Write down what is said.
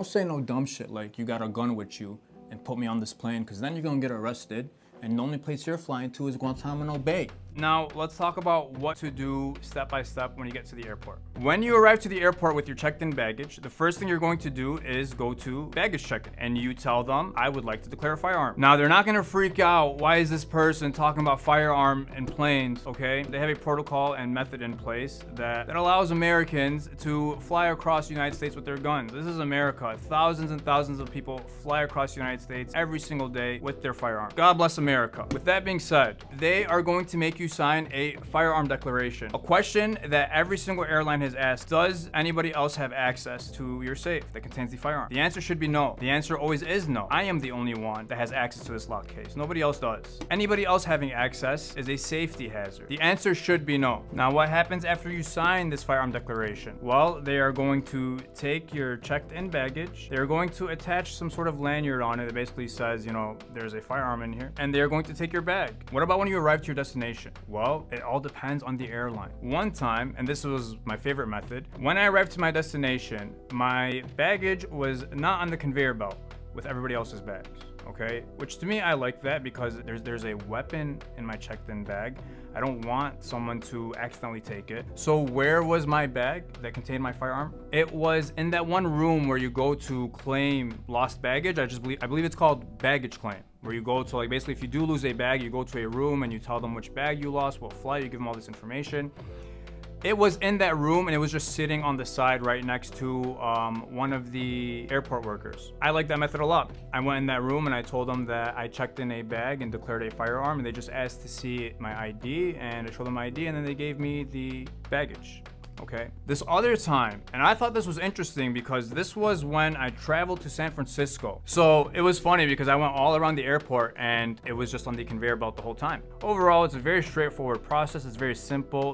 don't say no dumb shit like you got a gun with you and put me on this plane, because then you're gonna get arrested. And the only place you're flying to is Guantanamo Bay. Now, let's talk about what to do step by step when you get to the airport. When you arrive to the airport with your checked-in baggage, the first thing you're going to do is go to baggage check-in, and you tell them, I would like to declare a firearm. Now, they're not gonna freak out. Why is this person talking about firearm in planes, okay? They have a protocol and method in place that allows Americans to fly across the United States with their guns. This is America. Thousands and thousands of people fly across the United States every single day with their firearm. God bless America. With that being said, they are going to make you sign a firearm declaration. A question that every single airline has asked: does anybody else have access to your safe that contains the firearm? The answer should be no. The answer always is no. I am the only one that has access to this locked case. Nobody else does. Anybody else having access is a safety hazard. The answer should be no. Now, what happens after you sign this firearm declaration? Well, they are going to take your checked-in baggage. They're going to attach some sort of lanyard on it that basically says, you know, there's a firearm in here, and they're going to take your bag. What about when you arrive to your destination? Well, it all depends on the airline. One time, and this was my favorite method, when I arrived to my destination, my baggage was not on the conveyor belt with everybody else's bags, okay? Which to me, I like that because there's a weapon in my checked-in bag. I don't want someone to accidentally take it. So where was my bag that contained my firearm? It was in that one room where you go to claim lost baggage. I believe it's called baggage claim, where you go to, like, basically if you do lose a bag, you go to a room and you tell them which bag you lost, what flight, you give them all this information. It was in that room, and it was just sitting on the side right next to one of the airport workers. I like that method a lot. I went in that room and I told them that I checked in a bag and declared a firearm, and they just asked to see my ID, and I showed them my ID, and then they gave me the baggage. Okay. This other time, and I thought this was interesting because this was when I traveled to San Francisco. So it was funny because I went all around the airport and it was just on the conveyor belt the whole time. Overall, it's a very straightforward process. It's very simple.